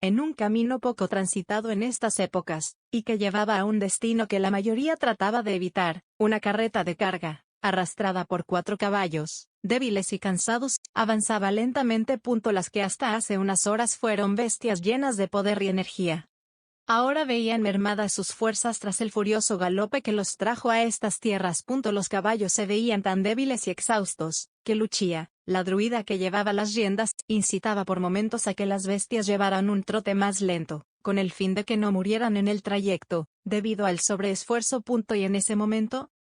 en un camino poco transitado en estas épocas, y que llevaba a un destino que la mayoría trataba de evitar, una carreta de carga, arrastrada por 4 caballos, débiles y cansados, avanzaba lentamente. Las que hasta hace unas horas fueron bestias llenas de poder y energía. Ahora veían mermadas sus fuerzas tras el furioso galope que los trajo a estas tierras. Los caballos se veían tan débiles y exhaustos, que Lucia, la druida que llevaba las riendas, incitaba por momentos a que las bestias llevaran un trote más lento, con el fin de que no murieran en el trayecto, debido al sobreesfuerzo. Y en ese momento,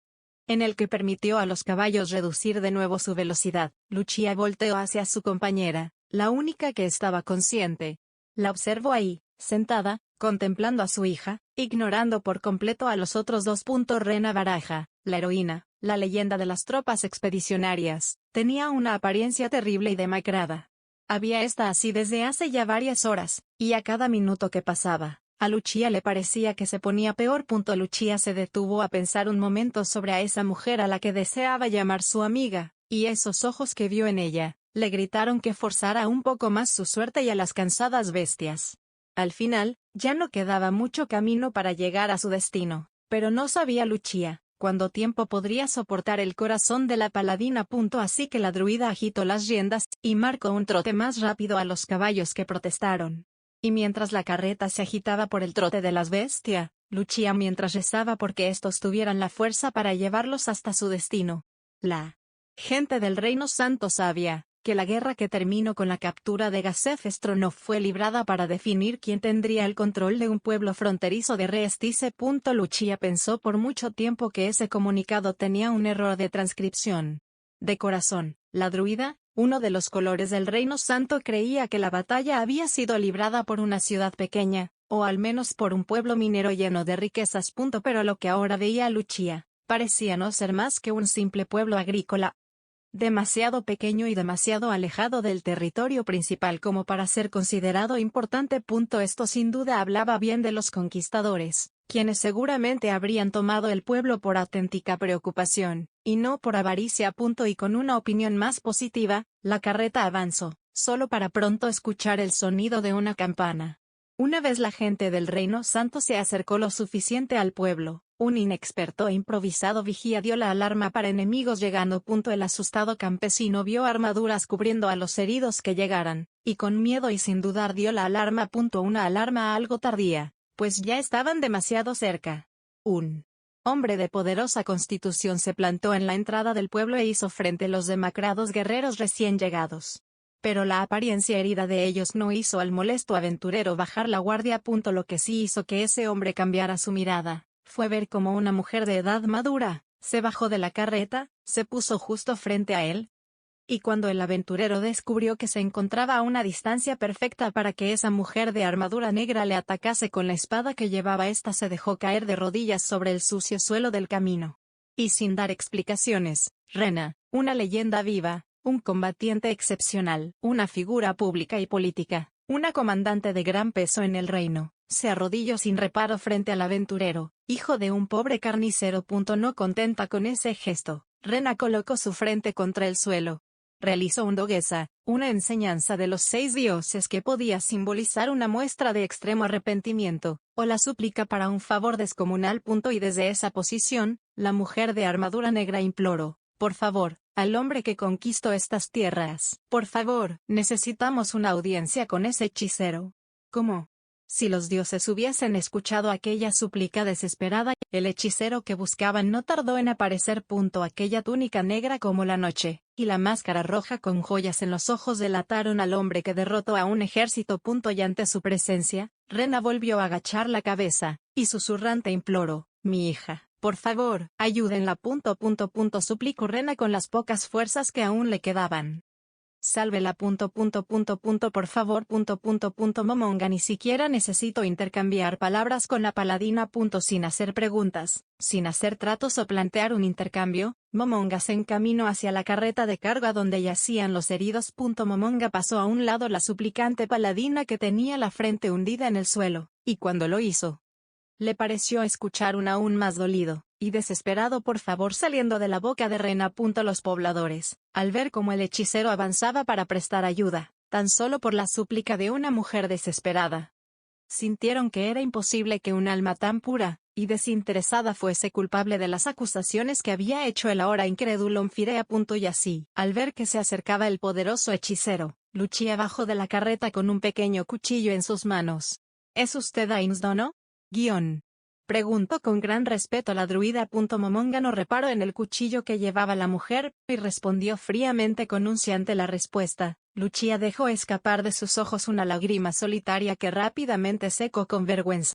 en el que permitió a los caballos reducir de nuevo su velocidad, Lucia volteó hacia su compañera, la única que estaba consciente. La observó ahí, sentada, contemplando a su hija, ignorando por completo a los otros dos. Rena Baraja, la heroína, la leyenda de las tropas expedicionarias, tenía una apariencia terrible y demacrada. Había estado así desde hace ya varias horas, y a cada minuto que pasaba, a Lucia le parecía que se ponía peor. Lucia se detuvo a pensar un momento sobre a esa mujer a la que deseaba llamar su amiga, y esos ojos que vio en ella, le gritaron que forzara un poco más su suerte y a las cansadas bestias. Al final, ya no quedaba mucho camino para llegar a su destino, pero no sabía Lucia cuánto tiempo podría soportar el corazón de la paladina. Así que la druida agitó las riendas, y marcó un trote más rápido a los caballos que protestaron. Y mientras la carreta se agitaba por el trote de las bestias, Lucia mientras rezaba porque estos tuvieran la fuerza para llevarlos hasta su destino. La gente del Reino Santo sabía que la guerra que terminó con la captura de Gasef Stronov fue librada para definir quién tendría el control de un pueblo fronterizo de Reestice. Lucia pensó por mucho tiempo que ese comunicado tenía un error de transcripción. De corazón, la druida, uno de los colores del Reino Santo, creía que la batalla había sido librada por una ciudad pequeña, o al menos por un pueblo minero lleno de riquezas. Pero lo que ahora veía Lucia, parecía no ser más que un simple pueblo agrícola, demasiado pequeño y demasiado alejado del territorio principal como para ser considerado importante. Esto sin duda hablaba bien de los conquistadores, quienes seguramente habrían tomado el pueblo por auténtica preocupación, y no por avaricia. Y con una opinión más positiva, la carreta avanzó, solo para pronto escuchar el sonido de una campana. Una vez la gente del Reino Santo se acercó lo suficiente al pueblo, un inexperto e improvisado vigía dio la alarma para enemigos llegando. El asustado campesino vio armaduras cubriendo a los heridos que llegaran, y con miedo y sin dudar dio la alarma. Una alarma algo tardía, pues ya estaban demasiado cerca. Un hombre de poderosa constitución se plantó en la entrada del pueblo e hizo frente a los demacrados guerreros recién llegados. Pero la apariencia herida de ellos no hizo al molesto aventurero bajar la guardia. Lo que sí hizo que ese hombre cambiara su mirada fue ver cómo una mujer de edad madura se bajó de la carreta, se puso justo frente a él. Y cuando el aventurero descubrió que se encontraba a una distancia perfecta para que esa mujer de armadura negra le atacase con la espada que llevaba, ésta se dejó caer de rodillas sobre el sucio suelo del camino. Y sin dar explicaciones, Rena, una leyenda viva, un combatiente excepcional, una figura pública y política, una comandante de gran peso en el reino, se arrodilló sin reparo frente al aventurero, hijo de un pobre carnicero. No contenta con ese gesto, Rena colocó su frente contra el suelo. Realizó un doguesa, una enseñanza de los 6 dioses que podía simbolizar una muestra de extremo arrepentimiento, o la súplica para un favor descomunal. Y desde esa posición, la mujer de armadura negra imploró: por favor, al hombre que conquistó estas tierras, por favor, necesitamos una audiencia con ese hechicero. ¿Cómo? Si los dioses hubiesen escuchado aquella súplica desesperada, el hechicero que buscaban no tardó en aparecer. Aquella túnica negra como la noche, y la máscara roja con joyas en los ojos delataron al hombre que derrotó a un ejército. Y ante su presencia, Rena volvió a agachar la cabeza, y susurrante imploró: mi hija, por favor, ayúdenla. Suplicó Rena con las pocas fuerzas que aún le quedaban. Sálvela. Por favor. Momonga, ni siquiera necesito intercambiar palabras con la paladina. Sin hacer preguntas, sin hacer tratos o plantear un intercambio, Momonga se encaminó hacia la carreta de carga donde yacían los heridos. Momonga pasó a un lado la suplicante paladina que tenía la frente hundida en el suelo, y cuando lo hizo, le pareció escuchar un aún más dolido y desesperado por favor saliendo de la boca de Rena. Los pobladores, al ver cómo el hechicero avanzaba para prestar ayuda, tan solo por la súplica de una mujer desesperada. Sintieron que era imposible que un alma tan pura y desinteresada fuese culpable de las acusaciones que había hecho el ahora incrédulo Onfirea. Y así, al ver que se acercaba el poderoso hechicero, Lucia bajó de la carreta con un pequeño cuchillo en sus manos. ¿Es usted Ainsdono? Guión. Preguntó con gran respeto la druida. Momonga no reparó en el cuchillo que llevaba la mujer, y respondió fríamente con un sí ante la respuesta. Lucia dejó escapar de sus ojos una lágrima solitaria que rápidamente secó con vergüenza.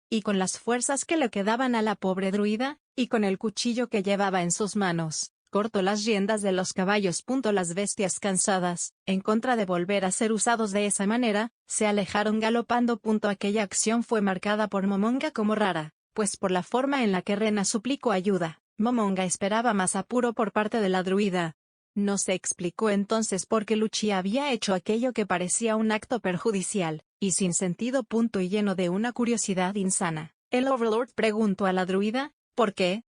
Y con las fuerzas que le quedaban a la pobre druida, y con el cuchillo que llevaba en sus manos, cortó las riendas de los caballos. Las bestias cansadas, en contra de volver a ser usados de esa manera, se alejaron galopando. Aquella acción fue marcada por Momonga como rara, pues por la forma en la que Rena suplicó ayuda, Momonga esperaba más apuro por parte de la druida. No se explicó entonces por qué Lucia había hecho aquello que parecía un acto perjudicial y sin sentido. Y lleno de una curiosidad insana, el Overlord preguntó a la druida, ¿por qué?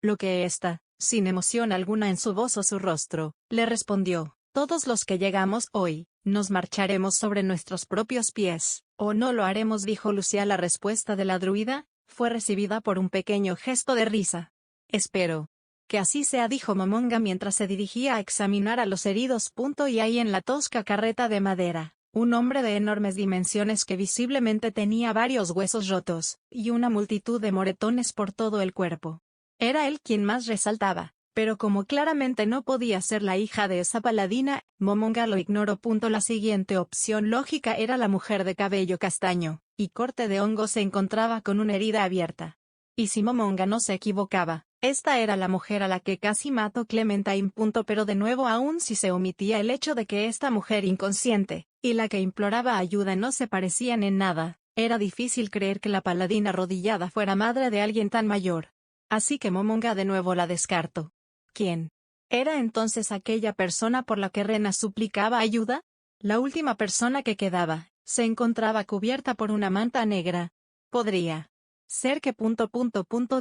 Lo que ésta, sin emoción alguna en su voz o su rostro, le respondió, todos los que llegamos hoy, nos marcharemos sobre nuestros propios pies, o no lo haremos, dijo Lucia. La respuesta de la druida fue recibida por un pequeño gesto de risa. Espero que así sea, dijo Momonga mientras se dirigía a examinar a los heridos. Y ahí en la tosca carreta de madera, un hombre de enormes dimensiones que visiblemente tenía varios huesos rotos, y una multitud de moretones por todo el cuerpo. Era él quien más resaltaba, pero como claramente no podía ser la hija de esa paladina, Momonga lo ignoró. La siguiente opción lógica era la mujer de cabello castaño y corte de hongo se encontraba con una herida abierta. Y si Momonga no se equivocaba, esta era la mujer a la que casi mató Clementine. Pero de nuevo, aun si se omitía el hecho de que esta mujer inconsciente y la que imploraba ayuda no se parecían en nada, era difícil creer que la paladina arrodillada fuera madre de alguien tan mayor. Así que Momonga de nuevo la descartó. ¿Quién era entonces aquella persona por la que Rena suplicaba ayuda? La última persona que quedaba se encontraba cubierta por una manta negra. Podría ser que ...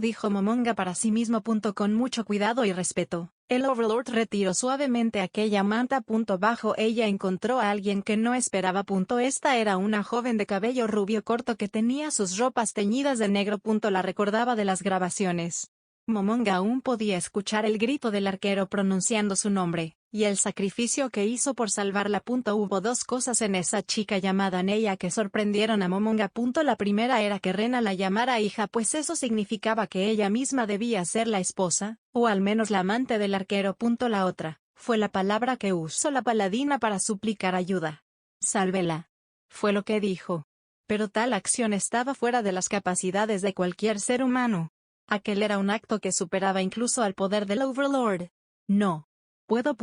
dijo Momonga para sí mismo. Con mucho cuidado y respeto, el Overlord retiró suavemente aquella manta. Bajo ella encontró a alguien que no esperaba. Esta era una joven de cabello rubio corto que tenía sus ropas teñidas de negro. La recordaba de las grabaciones. Momonga aún podía escuchar el grito del arquero pronunciando su nombre, y el sacrificio que hizo por salvarla. Hubo dos cosas en esa chica llamada Neya que sorprendieron a Momonga. La primera era que Rena la llamara hija, pues eso significaba que ella misma debía ser la esposa, o al menos la amante del arquero. La otra fue la palabra que usó la paladina para suplicar ayuda. Sálvela. Fue lo que dijo. Pero tal acción estaba fuera de las capacidades de cualquier ser humano. Aquel era un acto que superaba incluso al poder del Overlord. No puedo.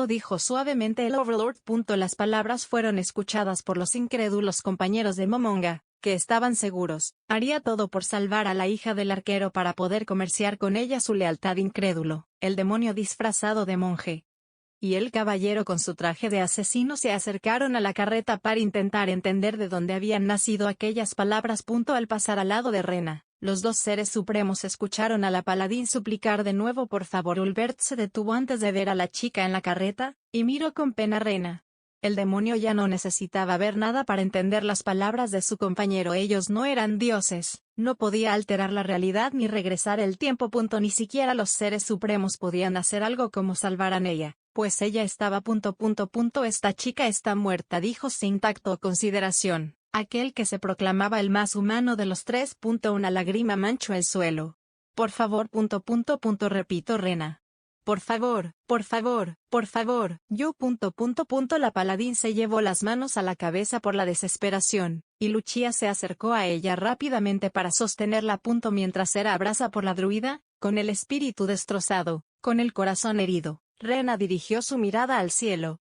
Dijo suavemente el Overlord. Las palabras fueron escuchadas por los incrédulos compañeros de Momonga, que estaban seguros, haría todo por salvar a la hija del arquero para poder comerciar con ella su lealtad. Incrédulo, el demonio disfrazado de monje y el caballero con su traje de asesino se acercaron a la carreta para intentar entender de dónde habían nacido aquellas palabras. Al pasar al lado de Rena, los dos seres supremos escucharon a la paladín suplicar de nuevo. Por favor. Ulbert se detuvo antes de ver a la chica en la carreta, y miró con pena a Rena. El demonio ya no necesitaba ver nada para entender las palabras de su compañero. Ellos no eran dioses, no podía alterar la realidad ni regresar el tiempo. Ni siquiera los seres supremos podían hacer algo como salvar a ella, pues ella estaba. Esta chica está muerta, dijo sin tacto o consideración aquel que se proclamaba el más humano de los tres. Una lágrima manchó el suelo. Por favor. Repito Rena. Por favor, por favor, por favor, yo. La paladín se llevó las manos a la cabeza por la desesperación, y Lucia se acercó a ella rápidamente para sostenerla. Mientras era abrazada por la druida, con el espíritu destrozado, con el corazón herido, Rena dirigió su mirada al cielo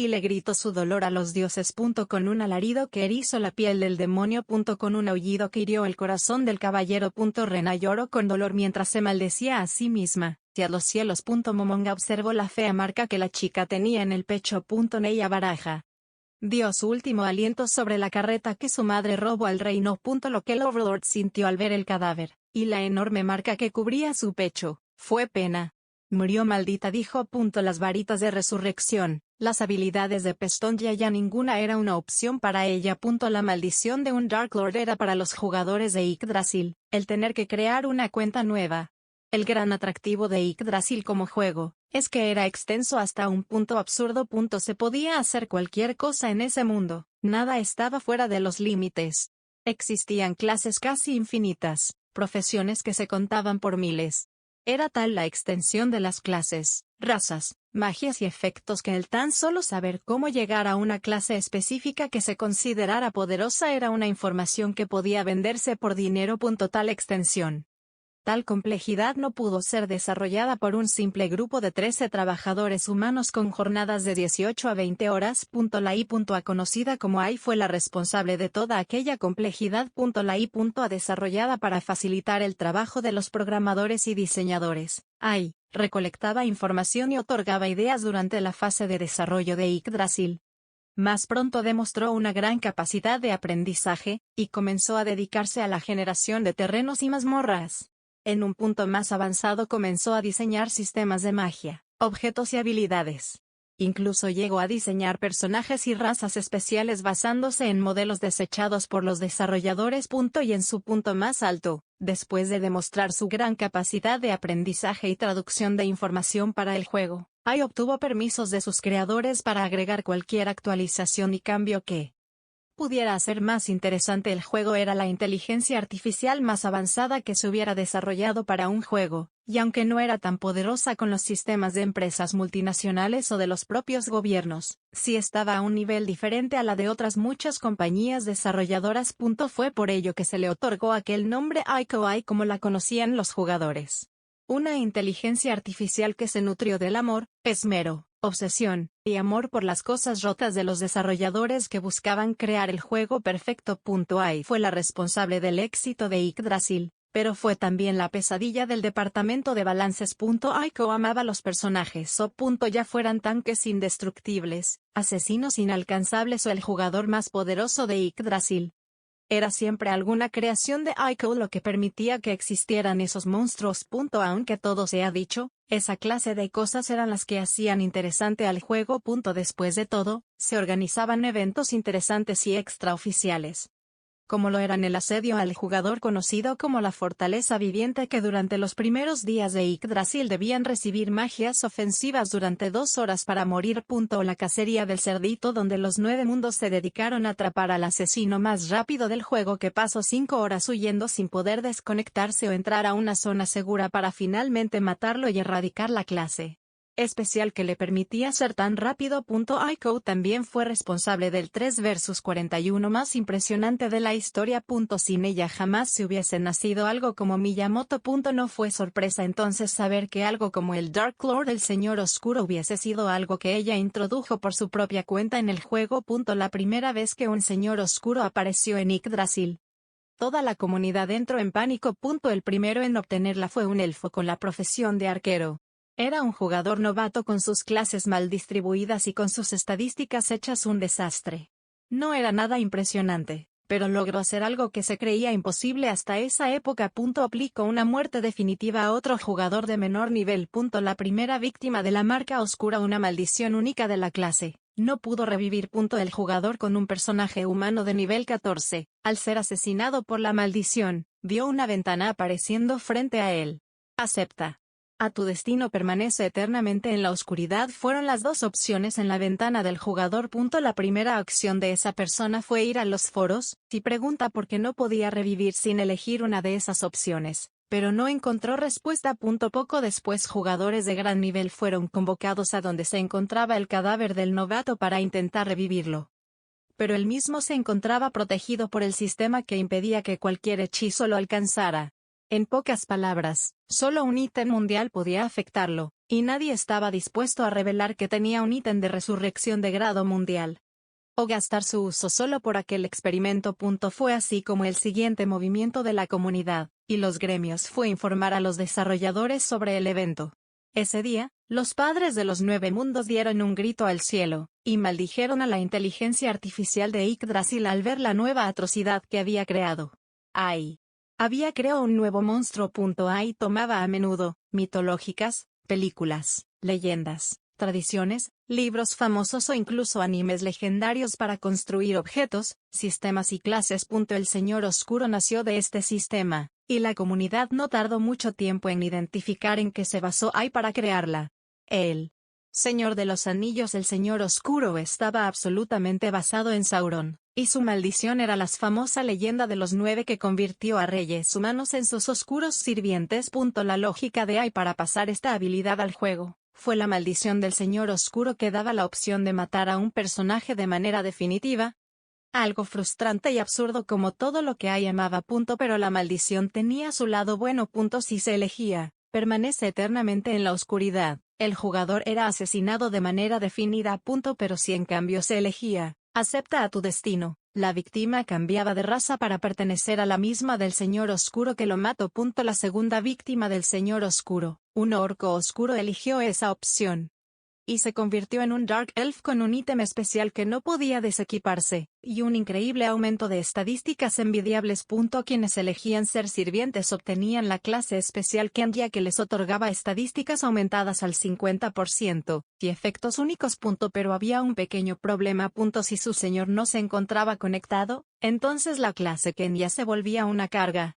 y le gritó su dolor a los dioses. Con un alarido que erizó la piel del demonio. Con un aullido que hirió el corazón del caballero. Rena lloró con dolor mientras se maldecía a sí misma. Hacia los cielos. Momonga observó la fea marca que la chica tenía en el pecho. Neya Baraja dio su último aliento sobre la carreta que su madre robó al reino. Lo que el Overlord sintió al ver el cadáver, y la enorme marca que cubría su pecho, fue pena. Murió maldita, dijo. Las varitas de resurrección, las habilidades de Pestonja, ya ninguna era una opción para ella. La maldición de un Dark Lord era para los jugadores de Yggdrasil, el tener que crear una cuenta nueva. El gran atractivo de Yggdrasil como juego, es que era extenso hasta un punto absurdo. Se podía hacer cualquier cosa en ese mundo, nada estaba fuera de los límites. Existían clases casi infinitas, profesiones que se contaban por miles. Era tal la extensión de las clases, razas, magias y efectos que el tan solo saber cómo llegar a una clase específica que se considerara poderosa era una información que podía venderse por dinero. Tal extensión. Tal complejidad no pudo ser desarrollada por un simple grupo de 13 trabajadores humanos con jornadas de 18 a 20 horas. La IA, conocida como AI, fue la responsable de toda aquella complejidad. La IA, desarrollada para facilitar el trabajo de los programadores y diseñadores. AI recolectaba información y otorgaba ideas durante la fase de desarrollo de Yggdrasil. Más pronto demostró una gran capacidad de aprendizaje, y comenzó a dedicarse a la generación de terrenos y mazmorras. En un punto más avanzado comenzó a diseñar sistemas de magia, objetos y habilidades. Incluso llegó a diseñar personajes y razas especiales basándose en modelos desechados por los desarrolladores. Y en su punto más alto, después de demostrar su gran capacidad de aprendizaje y traducción de información para el juego, AI obtuvo permisos de sus creadores para agregar cualquier actualización y cambio que pudiera hacer más interesante el juego. Era la inteligencia artificial más avanzada que se hubiera desarrollado para un juego, y aunque no era tan poderosa con los sistemas de empresas multinacionales o de los propios gobiernos, sí estaba a un nivel diferente a la de otras muchas compañías desarrolladoras. Fue por ello que se le otorgó aquel nombre AI como la conocían los jugadores. Una inteligencia artificial que se nutrió del amor, esmero, obsesión, y amor por las cosas rotas de los desarrolladores que buscaban crear el juego perfecto. AI fue la responsable del éxito de Yggdrasil, pero fue también la pesadilla del departamento de balances. AI amaba los personajes ya fueran tanques indestructibles, asesinos inalcanzables o el jugador más poderoso de Yggdrasil. Era siempre alguna creación de Ico lo que permitía que existieran esos monstruos. Aunque todo se ha dicho, esa clase de cosas eran las que hacían interesante al juego. Después de todo, se organizaban eventos interesantes y extraoficiales, como lo eran el asedio al jugador conocido como la Fortaleza Viviente, que durante los primeros días de Yggdrasil debían recibir magias ofensivas durante 2 horas para morir. O la cacería del cerdito, donde los 9 mundos se dedicaron a atrapar al asesino más rápido del juego, que pasó 5 horas huyendo sin poder desconectarse o entrar a una zona segura para finalmente matarlo y erradicar la clase especial que le permitía ser tan rápido. Ico también fue responsable del 3 vs 41 más impresionante de la historia. Sin ella jamás se hubiese nacido algo como Miyamoto. No fue sorpresa entonces saber que algo como el Dark Lord, el Señor Oscuro, hubiese sido algo que ella introdujo por su propia cuenta en el juego. La primera vez que un Señor Oscuro apareció en Yggdrasil, toda la comunidad entró en pánico. El primero en obtenerla fue un elfo con la profesión de arquero. Era un jugador novato con sus clases mal distribuidas y con sus estadísticas hechas un desastre. No era nada impresionante, pero logró hacer algo que se creía imposible hasta esa época. Aplicó una muerte definitiva a otro jugador de menor nivel. La primera víctima de la marca oscura, una maldición única de la clase, no pudo revivir. El jugador con un personaje humano de nivel 14, al ser asesinado por la maldición, vio una ventana apareciendo frente a él. Acepta. A tu destino, permanece eternamente en la oscuridad fueron las 2 opciones en la ventana del jugador. La primera acción de esa persona fue ir a los foros y pregunta por qué no podía revivir sin elegir una de esas opciones, pero no encontró respuesta. Poco después, jugadores de gran nivel fueron convocados a donde se encontraba el cadáver del novato para intentar revivirlo, pero él mismo se encontraba protegido por el sistema que impedía que cualquier hechizo lo alcanzara. En pocas palabras, solo un ítem mundial podía afectarlo, y nadie estaba dispuesto a revelar que tenía un ítem de resurrección de grado mundial, o gastar su uso solo por aquel experimento. Fue así como el siguiente movimiento de la comunidad, y los gremios, fue informar a los desarrolladores sobre el evento. Ese día, los padres de los 9 mundos dieron un grito al cielo, y maldijeron a la inteligencia artificial de Yggdrasil al ver la nueva atrocidad que había creado. AI había creado un nuevo monstruo. AI tomaba a menudo mitológicas películas, leyendas, tradiciones, libros famosos o incluso animes legendarios para construir objetos, sistemas y clases. El Señor Oscuro nació de este sistema, y la comunidad no tardó mucho tiempo en identificar en qué se basó Ai para crearla. El Señor de los Anillos. El Señor Oscuro estaba absolutamente basado en Sauron, y su maldición era la famosa leyenda de los 9 que convirtió a reyes humanos en sus oscuros sirvientes. La lógica de Ai para pasar esta habilidad al juego fue la maldición del Señor Oscuro, que daba la opción de matar a un personaje de manera definitiva. Algo frustrante y absurdo como todo lo que Ai amaba. Pero la maldición tenía su lado bueno. Si se elegía permanece eternamente en la oscuridad, el jugador era asesinado de manera definida. Pero si en cambio se elegía acepta a tu destino, la víctima cambiaba de raza para pertenecer a la misma del Señor Oscuro que lo mató. La segunda víctima del Señor Oscuro, un orco oscuro, eligió esa opción y se convirtió en un Dark Elf con un ítem especial que no podía desequiparse, y un increíble aumento de estadísticas envidiables. Quienes elegían ser sirvientes obtenían la clase especial Kenya, que les otorgaba estadísticas aumentadas al 50%, y efectos únicos. Pero había un pequeño problema. Si su señor no se encontraba conectado, entonces la clase Kenya se volvía una carga,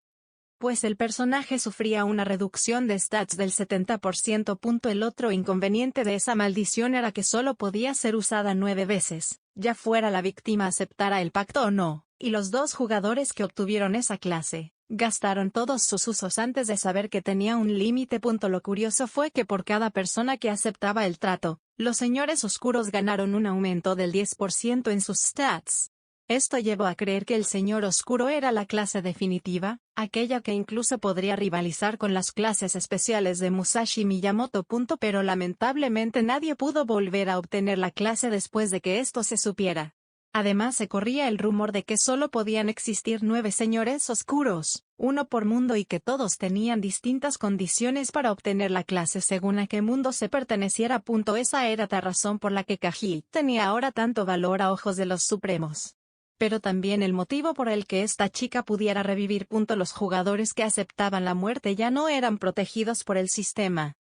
pues el personaje sufría una reducción de stats del 70%. El otro inconveniente de esa maldición era que solo podía ser usada 9 veces, ya fuera la víctima aceptara el pacto o no, y los dos jugadores que obtuvieron esa clase gastaron todos sus usos antes de saber que tenía un límite. Lo curioso fue que por cada persona que aceptaba el trato, los señores oscuros ganaron un aumento del 10% en sus stats. Esto llevó a creer que el Señor Oscuro era la clase definitiva, aquella que incluso podría rivalizar con las clases especiales de Musashi Miyamoto. Pero lamentablemente nadie pudo volver a obtener la clase después de que esto se supiera. Además se corría el rumor de que solo podían existir 9 señores oscuros, uno por mundo, y que todos tenían distintas condiciones para obtener la clase según a qué mundo se perteneciera. Esa era la razón por la que Kaji tenía ahora tanto valor a ojos de los Supremos. Pero también el motivo por el que esta chica pudiera revivir. Los jugadores que aceptaban la muerte ya no eran protegidos por el sistema.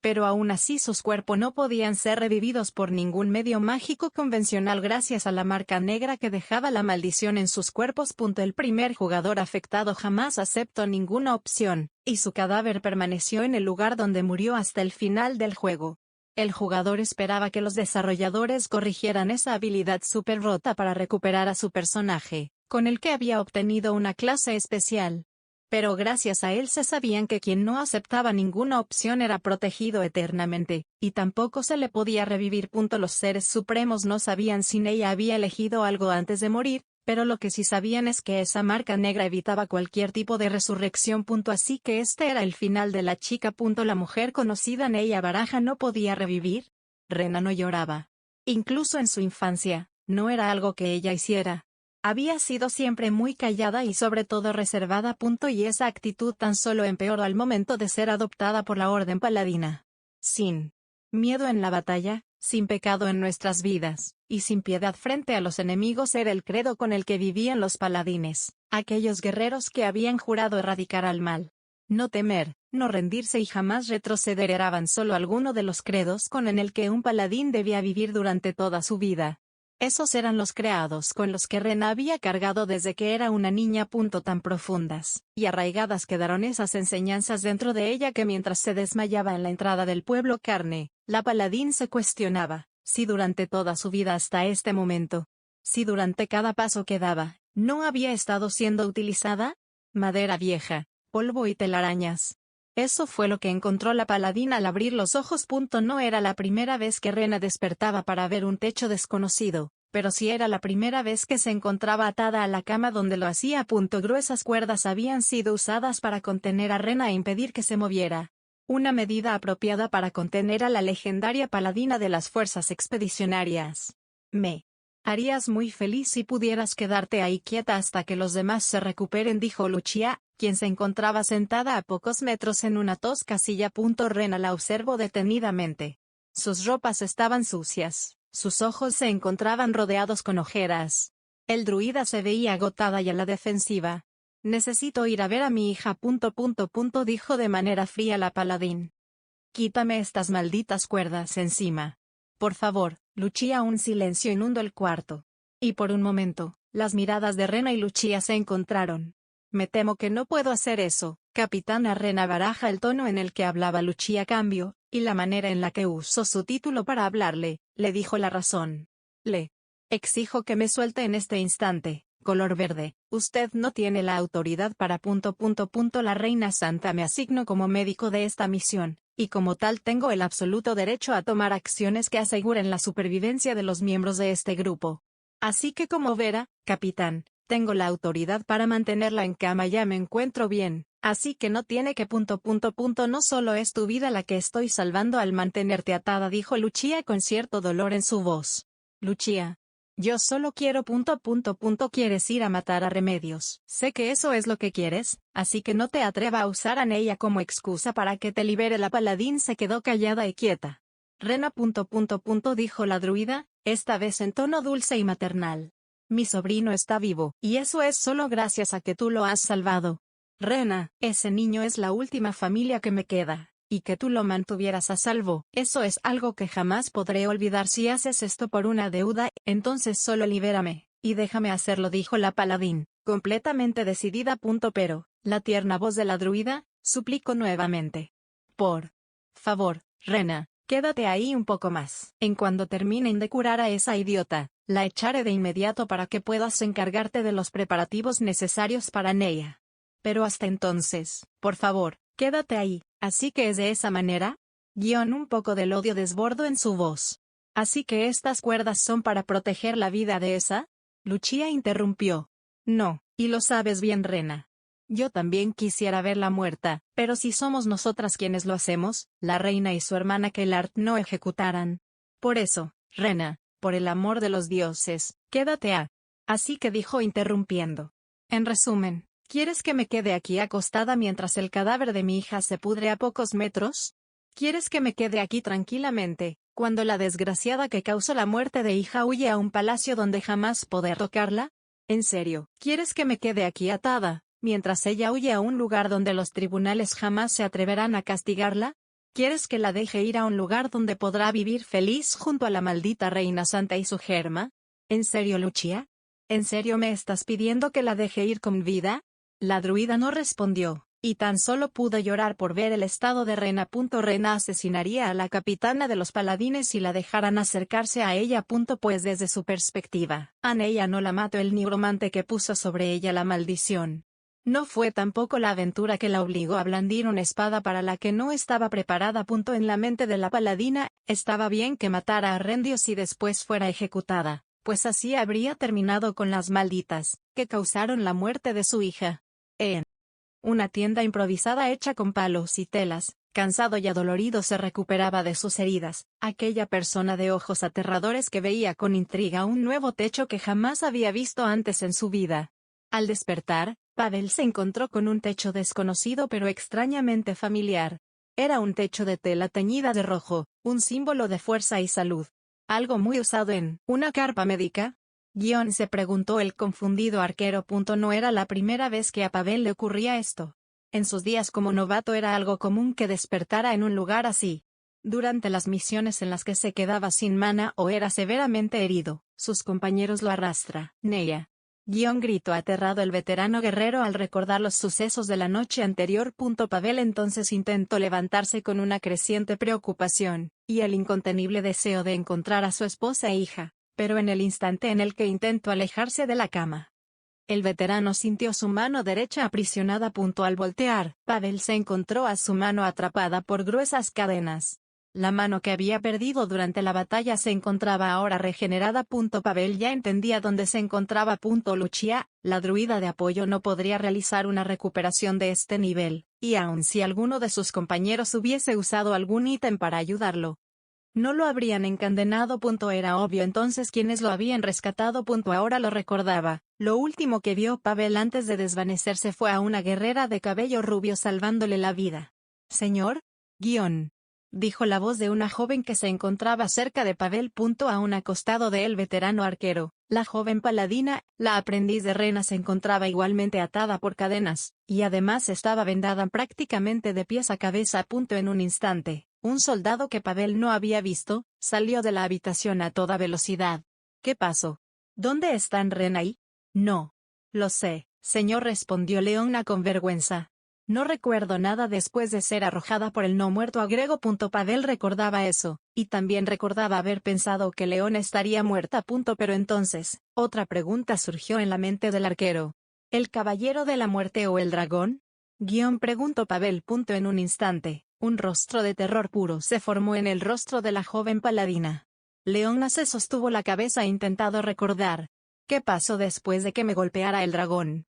Pero aún así sus cuerpos no podían ser revividos por ningún medio mágico convencional gracias a la marca negra que dejaba la maldición en sus cuerpos. El primer jugador afectado jamás aceptó ninguna opción, y su cadáver permaneció en el lugar donde murió hasta el final del juego. El jugador esperaba que los desarrolladores corrigieran esa habilidad super rota para recuperar a su personaje, con el que había obtenido una clase especial. Pero gracias a él se sabían que quien no aceptaba ninguna opción era protegido eternamente, y tampoco se le podía revivir. Los seres supremos no sabían si ella había elegido algo antes de morir, pero lo que sí sabían es que esa marca negra evitaba cualquier tipo de resurrección. Así que este era el final de la chica. La mujer conocida Neya Baraja no podía revivir. Rena no lloraba. Incluso en su infancia, no era algo que ella hiciera. Había sido siempre muy callada y sobre todo reservada. Y esa actitud tan solo empeoró al momento de ser adoptada por la Orden Paladina. Sin miedo en la batalla, sin pecado en nuestras vidas, y sin piedad frente a los enemigos era el credo con el que vivían los paladines, aquellos guerreros que habían jurado erradicar al mal. No temer, no rendirse y jamás retroceder eran solo algunos de los credos con el que un paladín debía vivir durante toda su vida. Esos eran los creados con los que Rena había cargado desde que era una niña. Tan profundas y arraigadas quedaron esas enseñanzas dentro de ella que mientras se desmayaba en la entrada del pueblo Carne, la paladín se cuestionaba, si durante toda su vida hasta este momento, si durante cada paso que daba, no había estado siendo utilizada. Madera vieja, polvo y telarañas. Eso fue lo que encontró la paladina al abrir los ojos. No era la primera vez que Rena despertaba para ver un techo desconocido, pero sí era la primera vez que se encontraba atada a la cama donde lo hacía. Gruesas cuerdas habían sido usadas para contener a Rena e impedir que se moviera. Una medida apropiada para contener a la legendaria paladina de las fuerzas expedicionarias. Me harías muy feliz si pudieras quedarte ahí quieta hasta que los demás se recuperen, dijo Lucia, quien se encontraba sentada a pocos metros en una tosca silla. Rena la observó detenidamente. Sus ropas estaban sucias, sus ojos se encontraban rodeados con ojeras. El druida se veía agotada y a la defensiva. Necesito ir a ver a mi hija. Dijo de manera fría la paladín. Quítame estas malditas cuerdas encima. Por favor, Lucia. Un silencio inundó el cuarto. Y por un momento, las miradas de Rena y Lucia se encontraron. Me temo que no puedo hacer eso, capitana. Rena baraja el tono en el que hablaba Lucia a cambio, y la manera en la que usó su título para hablarle, le dijo la razón. Le exijo que me suelte en este instante, color verde. Usted no tiene la autoridad para ... La reina santa me asignó como médico de esta misión, y como tal tengo el absoluto derecho a tomar acciones que aseguren la supervivencia de los miembros de este grupo. Así que como verá, capitán, tengo la autoridad para mantenerla en cama. Ya me encuentro bien, así que no tiene que ... No solo es tu vida la que estoy salvando al mantenerte atada, dijo Lucia con cierto dolor en su voz. Lucia. Yo solo quiero ... Quieres ir a matar a Remedios. Sé que eso es lo que quieres, así que no te atreva a usar a Neya como excusa para que te libere. La paladín se quedó callada y quieta. Rena ... Dijo la druida, esta vez en tono dulce y maternal. Mi sobrino está vivo, y eso es solo gracias a que tú lo has salvado. Rena, ese niño es la última familia que me queda, y que tú lo mantuvieras a salvo, eso es algo que jamás podré olvidar. Si haces esto por una deuda, entonces solo libérame, y déjame hacerlo, dijo la paladín, completamente decidida. Pero, la tierna voz de la druida, suplicó nuevamente. Por favor, Rena, quédate ahí un poco más. En cuando terminen de curar a esa idiota, la echaré de inmediato para que puedas encargarte de los preparativos necesarios para Neya. Pero hasta entonces, por favor, quédate ahí. ¿Así que es de esa manera? Un poco del odio desbordó en su voz. ¿Así que estas cuerdas son para proteger la vida de esa? Lucia interrumpió. No, y lo sabes bien, Rena. Yo también quisiera verla muerta, pero si somos nosotras quienes lo hacemos, la reina y su hermana Kellart no ejecutarán. Por eso, Rena, por el amor de los dioses, quédate a. Así que dijo interrumpiendo. En resumen, ¿quieres que me quede aquí acostada mientras el cadáver de mi hija se pudre a pocos metros? ¿Quieres que me quede aquí tranquilamente, cuando la desgraciada que causó la muerte de hija huye a un palacio donde jamás poder tocarla? ¿En serio, quieres que me quede aquí atada, mientras ella huye a un lugar donde los tribunales jamás se atreverán a castigarla? ¿Quieres que la deje ir a un lugar donde podrá vivir feliz junto a la maldita reina santa y su germa? ¿En serio, Lucia? ¿En serio me estás pidiendo que la deje ir con vida? La druida no respondió, y tan solo pudo llorar por ver el estado de Rena. Rena asesinaría a la capitana de los paladines si la dejaran acercarse a ella. Pues desde su perspectiva, a ella no la mató el nigromante que puso sobre ella la maldición. No fue tampoco la aventura que la obligó a blandir una espada para la que no estaba preparada. En la mente de la paladina, estaba bien que matara a Rendios y después fuera ejecutada, pues así habría terminado con las malditas, que causaron la muerte de su hija. En una tienda improvisada hecha con palos y telas, cansado y adolorido se recuperaba de sus heridas, aquella persona de ojos aterradores que veía con intriga un nuevo techo que jamás había visto antes en su vida. Al despertar, Pavel se encontró con un techo desconocido pero extrañamente familiar. Era un techo de tela teñida de rojo, un símbolo de fuerza y salud. ¿Algo muy usado en una carpa médica? Se preguntó el confundido arquero. No era la primera vez que a Pavel le ocurría esto. En sus días como novato era algo común que despertara en un lugar así. Durante las misiones en las que se quedaba sin mana o era severamente herido, sus compañeros lo arrastra. Neya. Gritó aterrado el veterano guerrero al recordar los sucesos de la noche anterior. Pavel entonces intentó levantarse con una creciente preocupación, y el incontenible deseo de encontrar a su esposa e hija, pero en el instante en el que intentó alejarse de la cama, el veterano sintió su mano derecha aprisionada. Al voltear, Pavel se encontró a su mano atrapada por gruesas cadenas. La mano que había perdido durante la batalla se encontraba ahora regenerada. Pavel ya entendía dónde se encontraba. Lucia, la druida de apoyo, no podría realizar una recuperación de este nivel, y aun si alguno de sus compañeros hubiese usado algún ítem para ayudarlo, no lo habrían encadenado. Era obvio entonces quiénes lo habían rescatado. Ahora lo recordaba. Lo último que vio Pavel antes de desvanecerse fue a una guerrera de cabello rubio salvándole la vida. Señor, dijo la voz de una joven que se encontraba cerca de Pavel. A un costado de él veterano arquero, la joven paladina, la aprendiz de Rena, se encontraba igualmente atada por cadenas, y además estaba vendada prácticamente de pies a cabeza. En un instante, Un soldado que Pavel no había visto, salió de la habitación a toda velocidad. ¿Qué pasó? ¿Dónde están Rena y? No. Lo sé, señor, respondió Leona con vergüenza. No recuerdo nada después de ser arrojada por el no muerto, agregó. Pavel recordaba eso, y también recordaba haber pensado que Leona estaría muerta. Pero entonces, otra pregunta surgió en la mente del arquero. ¿El caballero de la muerte o el dragón? Preguntó Pavel. En un instante, un rostro de terror puro se formó en el rostro de la joven paladina. Leona se sostuvo la cabeza e intentó recordar. ¿Qué pasó después de que me golpeara el dragón?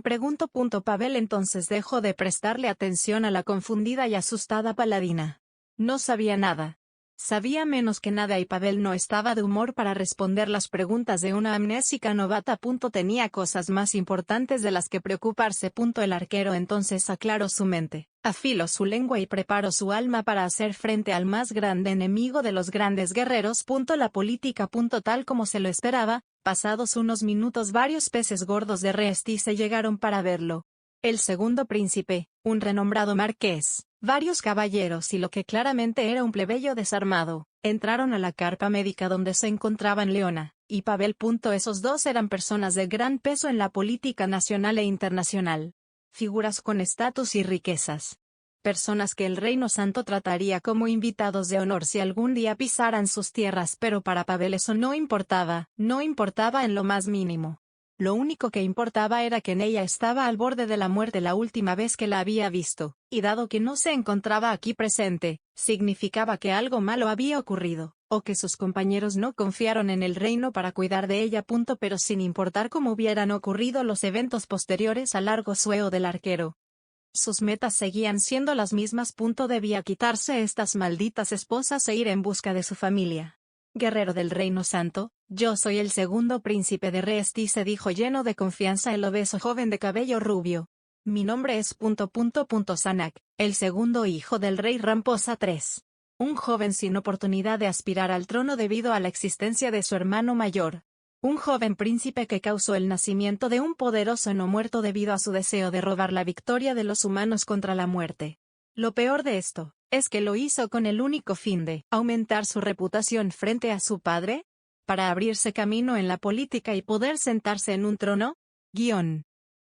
Preguntó. Pavel entonces dejó de prestarle atención a la confundida y asustada paladina. No sabía nada. Sabía menos que nada y Pavel no estaba de humor para responder las preguntas de una amnésica novata. Tenía cosas más importantes de las que preocuparse. El arquero entonces aclaró su mente, afiló su lengua y preparó su alma para hacer frente al más grande enemigo de los grandes guerreros. La política. Tal como se lo esperaba, pasados unos minutos varios peces gordos de Reestice llegaron para verlo. El segundo príncipe, un renombrado marqués, varios caballeros y lo que claramente era un plebeyo desarmado, entraron a la carpa médica donde se encontraban Leona y Pavel. Esos dos eran personas de gran peso en la política nacional e internacional. Figuras con estatus y riquezas. Personas que el Reino Santo trataría como invitados de honor si algún día pisaran sus tierras, pero para Pavel eso no importaba en lo más mínimo. Lo único que importaba era que ella estaba al borde de la muerte la última vez que la había visto, y dado que no se encontraba aquí presente, significaba que algo malo había ocurrido, o que sus compañeros no confiaron en el reino para cuidar de ella. Pero sin importar cómo hubieran ocurrido los eventos posteriores al largo sueño del arquero, sus metas seguían siendo las mismas. Debía quitarse estas malditas esposas e ir en busca de su familia. Guerrero del Reino Santo, yo soy el segundo príncipe de Reestice, dijo lleno de confianza el obeso joven de cabello rubio. Mi nombre es... Sanak, el segundo hijo del rey Ramposa III. Un joven sin oportunidad de aspirar al trono debido a la existencia de su hermano mayor. Un joven príncipe que causó el nacimiento de un poderoso no muerto debido a su deseo de robar la victoria de los humanos contra la muerte. Lo peor de esto, es que lo hizo con el único fin de aumentar su reputación frente a su padre, para abrirse camino en la política y poder sentarse en un trono.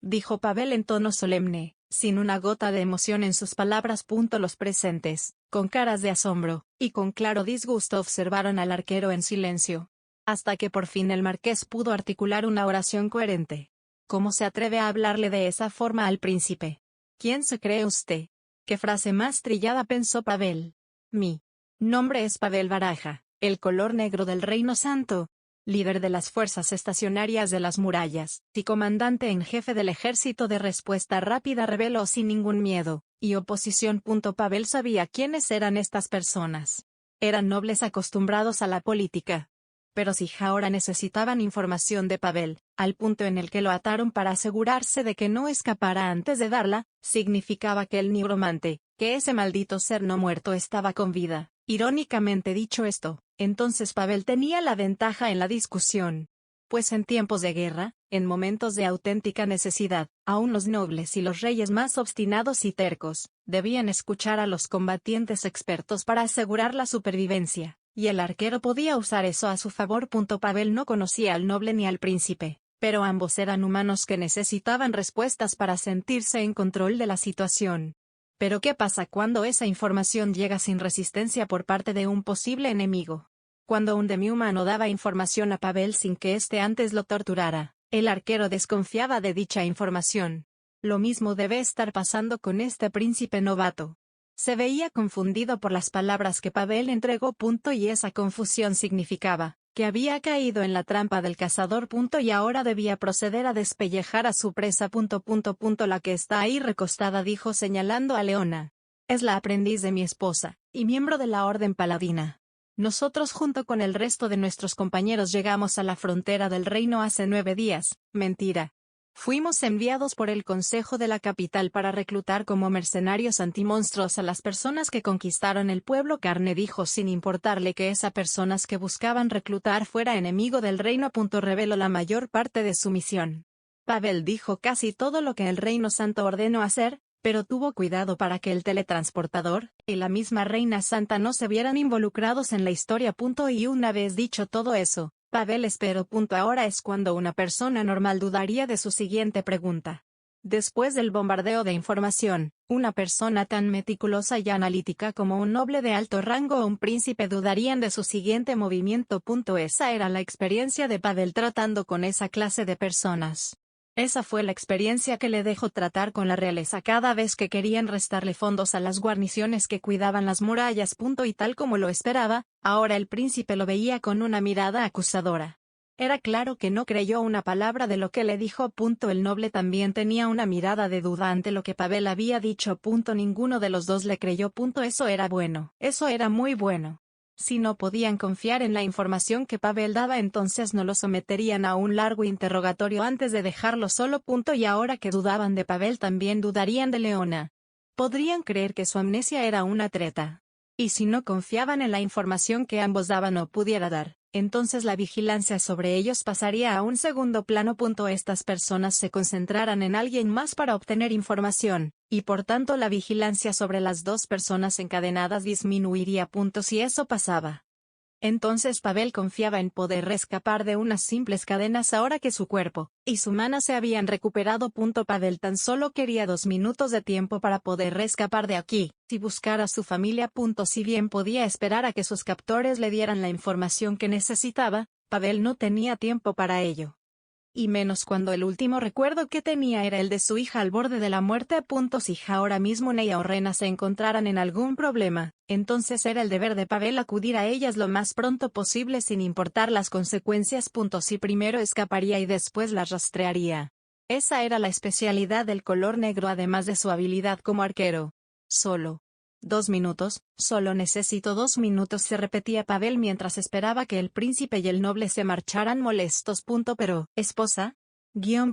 Dijo Pavel en tono solemne, sin una gota de emoción en sus palabras. Los presentes, con caras de asombro, y con claro disgusto observaron al arquero en silencio. Hasta que por fin el marqués pudo articular una oración coherente. ¿Cómo se atreve a hablarle de esa forma al príncipe? ¿Quién se cree usted? ¿Qué frase más trillada?, pensó Pavel. Mi nombre es Pavel Baraja, el color negro del Reino Santo, líder de las fuerzas estacionarias de las murallas, y comandante en jefe del ejército de respuesta rápida, reveló sin ningún miedo y oposición. Pavel sabía quiénes eran estas personas. Eran nobles acostumbrados a la política. Pero si ahora necesitaban información de Pavel, al punto en el que lo ataron para asegurarse de que no escapara antes de darla, significaba que el nigromante, que ese maldito ser no muerto, estaba con vida. Irónicamente dicho esto, entonces Pavel tenía la ventaja en la discusión. Pues en tiempos de guerra, en momentos de auténtica necesidad, aún los nobles y los reyes más obstinados y tercos, debían escuchar a los combatientes expertos para asegurar la supervivencia. Y el arquero podía usar eso a su favor. Pavel no conocía al noble ni al príncipe, pero ambos eran humanos que necesitaban respuestas para sentirse en control de la situación. Pero ¿qué pasa cuando esa información llega sin resistencia por parte de un posible enemigo? Cuando un demihumano daba información a Pavel sin que éste antes lo torturara, el arquero desconfiaba de dicha información. Lo mismo debe estar pasando con este príncipe novato. Se veía confundido por las palabras que Pavel entregó. Y esa confusión significaba que había caído en la trampa del cazador. Y ahora debía proceder a despellejar a su presa. La que está ahí recostada, dijo señalando a Leona. Es la aprendiz de mi esposa, y miembro de la Orden Paladina. Nosotros junto con el resto de nuestros compañeros llegamos a la frontera del reino hace 9 días. Mentira. Fuimos enviados por el Consejo de la capital para reclutar como mercenarios antimonstruos a las personas que conquistaron el pueblo carne, dijo sin importarle que esas personas que buscaban reclutar fuera enemigo del reino. Reveló la mayor parte de su misión. Pavel dijo casi todo lo que el Reino Santo ordenó hacer, Pero tuvo cuidado para que el teletransportador y la misma Reina Santa no se vieran involucrados en la historia. Y una vez dicho todo eso, Pavel esperó. Ahora es cuando una persona normal dudaría de su siguiente pregunta. Después del bombardeo de información, una persona tan meticulosa y analítica como un noble de alto rango o un príncipe dudarían de su siguiente movimiento. Esa era la experiencia de Pavel tratando con esa clase de personas. Esa fue la experiencia que le dejó tratar con la realeza cada vez que querían restarle fondos a las guarniciones que cuidaban las murallas. Y tal como lo esperaba, ahora el príncipe lo veía con una mirada acusadora. Era claro que no creyó una palabra de lo que le dijo. El noble también tenía una mirada de duda ante lo que Pavel había dicho. Ninguno de los dos le creyó. Eso era bueno. Eso era muy bueno. Si no podían confiar en la información que Pavel daba, entonces no lo someterían a un largo interrogatorio antes de dejarlo solo. Y ahora que dudaban de Pavel, también dudarían de Leona. Podrían creer que su amnesia era una treta. Y si no confiaban en la información que ambos daban o pudiera dar, entonces la vigilancia sobre ellos pasaría a un segundo plano. Estas personas se concentrarán en alguien más para obtener información, y por tanto la vigilancia sobre las dos personas encadenadas disminuiría. Si eso pasaba, entonces Pavel confiaba en poder escapar de unas simples cadenas ahora que su cuerpo y su mana se habían recuperado. Pavel tan solo quería 2 minutos de tiempo para poder escapar de aquí y buscar a su familia. Si bien podía esperar a que sus captores le dieran la información que necesitaba, Pavel no tenía tiempo para ello. Y menos cuando el último recuerdo que tenía era el de su hija al borde de la muerte. Si ahora mismo Neia o Rena se encontraran en algún problema, entonces era el deber de Pavel acudir a ellas lo más pronto posible sin importar las consecuencias. Si primero escaparía y después las rastrearía. Esa era la especialidad del color negro, además de su habilidad como arquero. Solo 2 minutos, solo necesito 2 minutos, se repetía Pavel mientras esperaba que el príncipe y el noble se marcharan molestos. Pero, ¿esposa?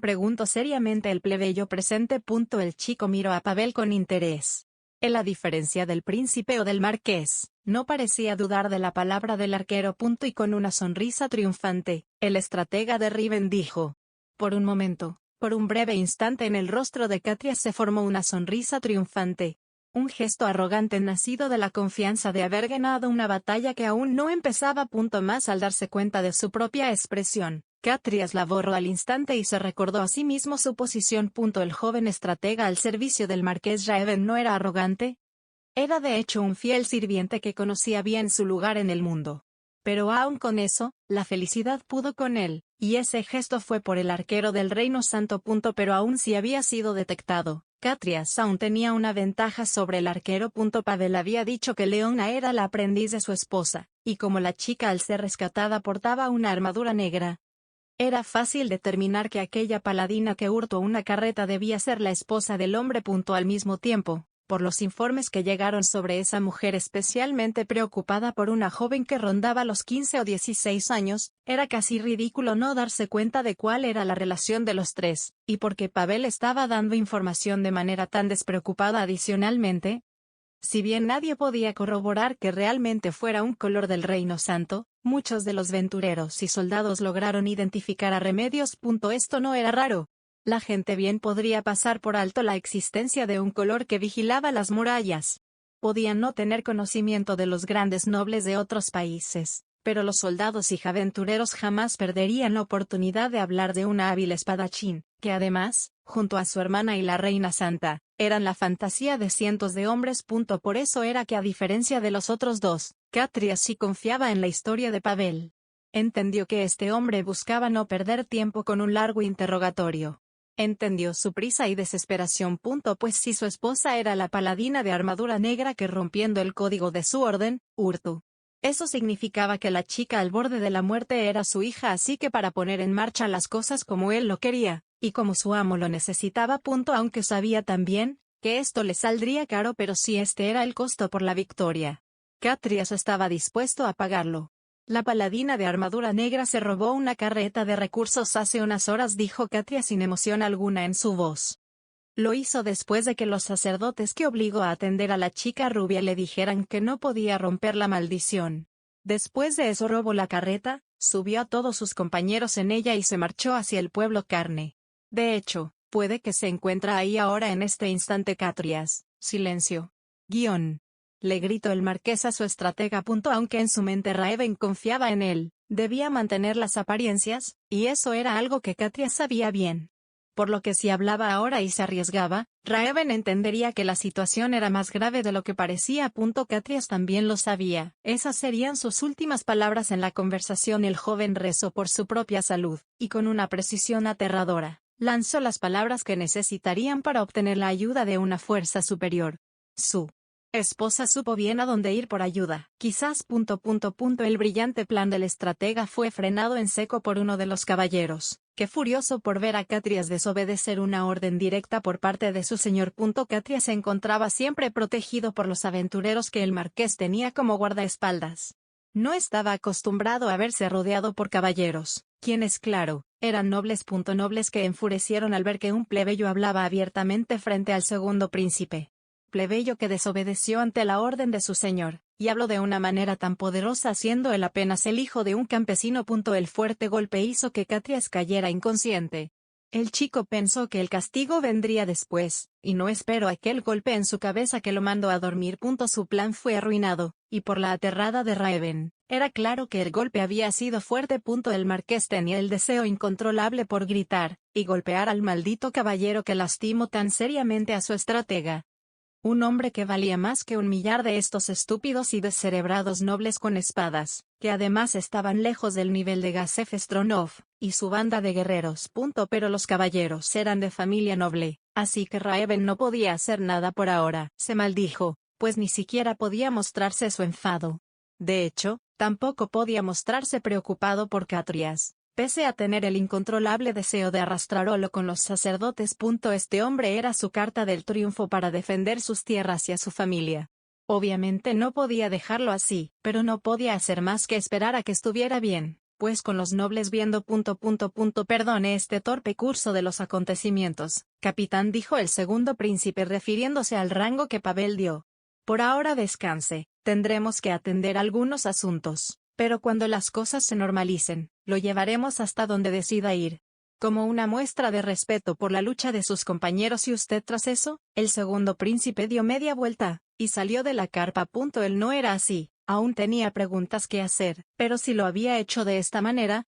Preguntó seriamente el plebeyo presente. El chico miró a Pavel con interés. Él, a diferencia del príncipe o del marqués, no parecía dudar de la palabra del arquero. Y con una sonrisa triunfante, el estratega de Riven dijo. Por un momento, por un breve instante en el rostro de Katria se formó una sonrisa triunfante. Un gesto arrogante nacido de la confianza de haber ganado una batalla que aún no empezaba. Más al darse cuenta de su propia expresión, Catrias la borró al instante y se recordó a sí mismo su posición. El joven estratega al servicio del marqués Raven no era arrogante. Era de hecho un fiel sirviente que conocía bien su lugar en el mundo. Pero aun con eso, la felicidad pudo con él, y ese gesto fue por el arquero del Reino Santo. Pero aún si había sido detectado, Catrias aún tenía una ventaja sobre el arquero. Pavel había dicho que Leona era la aprendiz de su esposa, y como la chica al ser rescatada portaba una armadura negra, era fácil determinar que aquella paladina que hurtó una carreta debía ser la esposa del hombre. Al mismo tiempo, por los informes que llegaron sobre esa mujer especialmente preocupada por una joven que rondaba los 15 o 16 años, era casi ridículo no darse cuenta de cuál era la relación de los tres, y porque Pavel estaba dando información de manera tan despreocupada. Adicionalmente, si bien nadie podía corroborar que realmente fuera un color del Reino Santo, muchos de los ventureros y soldados lograron identificar a Remedios. Esto no era raro. La gente bien podría pasar por alto la existencia de un color que vigilaba las murallas. Podían no tener conocimiento de los grandes nobles de otros países, pero los soldados y aventureros jamás perderían la oportunidad de hablar de una hábil espadachín, que además, junto a su hermana y la Reina Santa, eran la fantasía de cientos de hombres. Por eso era que, a diferencia de los otros dos, Catrias sí confiaba en la historia de Pavel. Entendió que este hombre buscaba no perder tiempo con un largo interrogatorio. Entendió su prisa y desesperación. Pues si su esposa era la paladina de armadura negra que, rompiendo el código de su orden, hurtó, eso significaba que la chica al borde de la muerte era su hija, así que para poner en marcha las cosas como él lo quería, y como su amo lo necesitaba. Aunque sabía también que esto le saldría caro, pero si este era el costo por la victoria, Catrias estaba dispuesto a pagarlo. La paladina de armadura negra se robó una carreta de recursos hace unas horas, dijo Catrias sin emoción alguna en su voz. Lo hizo después de que los sacerdotes que obligó a atender a la chica rubia le dijeran que no podía romper la maldición. Después de eso robó la carreta, subió a todos sus compañeros en ella y se marchó hacia el pueblo Carne. De hecho, Puede que se encuentra ahí ahora en este instante. Catrias, silencio. Guión. Le gritó el marqués a su estratega. Aunque en su mente Raven confiaba en él, debía mantener las apariencias, y eso era algo que Catrias sabía bien. Por lo que si hablaba ahora y se arriesgaba, Raven entendería que la situación era más grave de lo que parecía. Catrias también lo sabía. Esas serían sus últimas palabras en la conversación. El joven rezó por su propia salud, y con una precisión aterradora, lanzó las palabras que necesitarían para obtener la ayuda de una fuerza superior. Su esposa supo bien a dónde ir por ayuda. Quizás. El brillante plan del estratega fue frenado en seco por uno de los caballeros, que furioso por ver a Catrias desobedecer una orden directa por parte de su señor. Catrias se encontraba siempre protegido por los aventureros que el marqués tenía como guardaespaldas. No estaba acostumbrado a verse rodeado por caballeros, quienes claro, eran nobles. Nobles que enfurecieron al ver que un plebeyo hablaba abiertamente frente al segundo príncipe. Plebeyo que desobedeció ante la orden de su señor, y habló de una manera tan poderosa siendo él apenas el hijo de un campesino. El fuerte golpe hizo que Catrias cayera inconsciente. El chico pensó que el castigo vendría después, y no esperó aquel golpe en su cabeza que lo mandó a dormir. Su plan fue arruinado, y por la aterrada de Raven, era claro que el golpe había sido fuerte. El marqués tenía el deseo incontrolable por gritar, y golpear al maldito caballero que lastimó tan seriamente a su estratega. Un hombre que valía más que 1.000.000 de estos estúpidos y descerebrados nobles con espadas, que además estaban lejos del nivel de Gasef Stronov, y su banda de guerreros. Pero los caballeros eran de familia noble, así que Raven no podía hacer nada por ahora. Se maldijo, pues ni siquiera podía mostrarse su enfado. De hecho, tampoco podía mostrarse preocupado por Catrias, pese a tener el incontrolable deseo de arrastrar olo con los sacerdotes. Este hombre era su carta del triunfo para defender sus tierras y a su familia. Obviamente no podía dejarlo así, pero no podía hacer más que esperar a que estuviera bien, pues con los nobles viendo. Perdone este torpe curso de los acontecimientos, capitán, dijo el segundo príncipe refiriéndose al rango que Pavel dio. Por ahora descanse, tendremos que atender algunos asuntos. Pero cuando las cosas se normalicen, lo llevaremos hasta donde decida ir. Como una muestra de respeto por la lucha de sus compañeros. Y usted. Tras eso, el segundo príncipe dio media vuelta, y salió de la carpa. Él no era así, aún tenía preguntas que hacer, pero si lo había hecho de esta manera,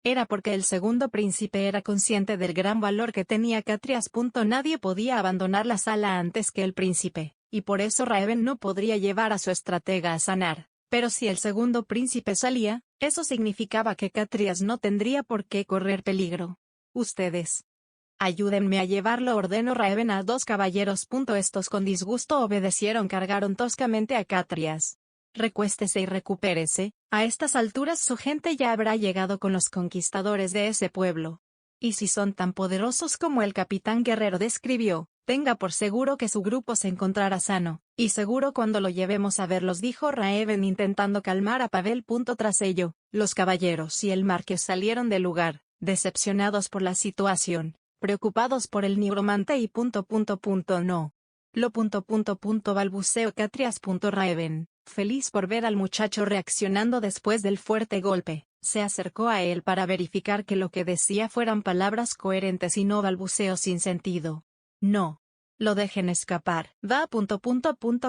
era porque el segundo príncipe era consciente del gran valor que tenía Catrias. Nadie podía abandonar la sala antes que el príncipe, y por eso Raven no podría llevar a su estratega a sanar. Pero si el segundo príncipe salía, eso significaba que Catrias no tendría por qué correr peligro. Ustedes ayúdenme a llevarlo, ordenó Raven a 2 caballeros. Estos con disgusto obedecieron. Cargaron toscamente a Catrias. Recuéstese y recupérese, a estas alturas su gente ya habrá llegado con los conquistadores de ese pueblo. Y si son tan poderosos como el capitán guerrero describió, tenga por seguro que su grupo se encontrará sano, y seguro cuando lo llevemos a verlos, dijo Raven intentando calmar a Pavel. Tras ello, los caballeros y el marqués salieron del lugar, decepcionados por la situación, preocupados por el nigromante y no. Balbuceó Catrias. Raven, feliz por ver al muchacho reaccionando después del fuerte golpe, se acercó a él para verificar que lo que decía fueran palabras coherentes y no balbuceos sin sentido. No lo dejen escapar. Va.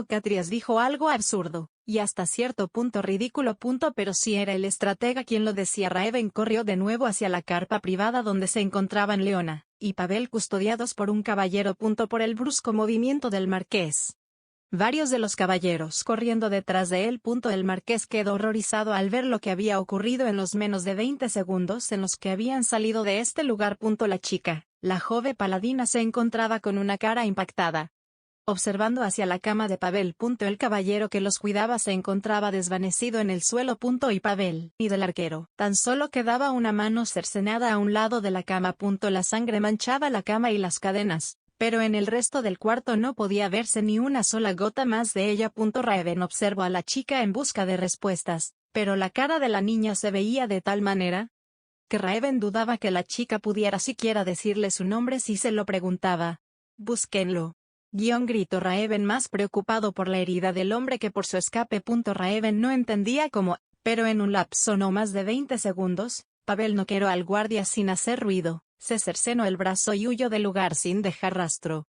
Catrias dijo algo absurdo, y hasta cierto punto ridículo. Pero si era el estratega quien lo decía. Raven corrió de nuevo hacia la carpa privada donde se encontraban Leona y Pavel custodiados por un caballero. Por el brusco movimiento del marqués, varios de los caballeros corriendo detrás de él. El marqués quedó horrorizado al ver lo que había ocurrido en los menos de 20 segundos en los que habían salido de este lugar. La chica, la joven paladina, se encontraba con una cara impactada, observando hacia la cama de Pavel. El caballero que los cuidaba se encontraba desvanecido en el suelo. Y Pavel y del arquero tan solo quedaba una mano cercenada a un lado de la cama. La sangre manchaba la cama y las cadenas, pero en el resto del cuarto no podía verse ni una sola gota más de ella. Raven observó a la chica en busca de respuestas, pero la cara de la niña se veía de tal manera que Raven dudaba que la chica pudiera siquiera decirle su nombre si se lo preguntaba. Búsquenlo. Gritó Raven, más preocupado por la herida del hombre que por su escape. Raven no entendía cómo, pero en un lapso no más de 20 segundos, Pavel noqueó al guardia sin hacer ruido, Se cercenó el brazo y huyó del lugar sin dejar rastro,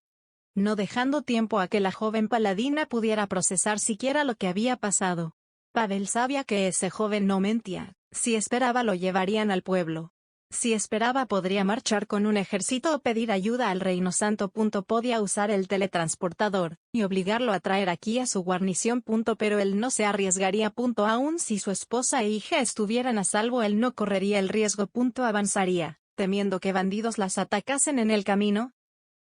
no dejando tiempo a que la joven paladina pudiera procesar siquiera lo que había pasado. Pavel sabía que ese joven no mentía. Si esperaba lo llevarían al pueblo. Si esperaba podría marchar con un ejército o pedir ayuda al Reino Santo. Podía usar el teletransportador y obligarlo a traer aquí a su guarnición. Pero él no se arriesgaría. Aun si su esposa e hija estuvieran a salvo, él no correría el riesgo. Avanzaría, temiendo que bandidos las atacasen en el camino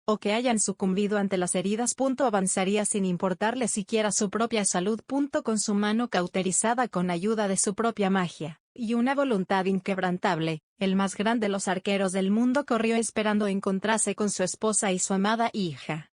o que hayan sucumbido ante las heridas. Avanzaría sin importarle siquiera su propia salud. Con su mano cauterizada con ayuda de su propia magia y una voluntad inquebrantable, el más grande de los arqueros del mundo corrió esperando encontrarse con su esposa y su amada hija.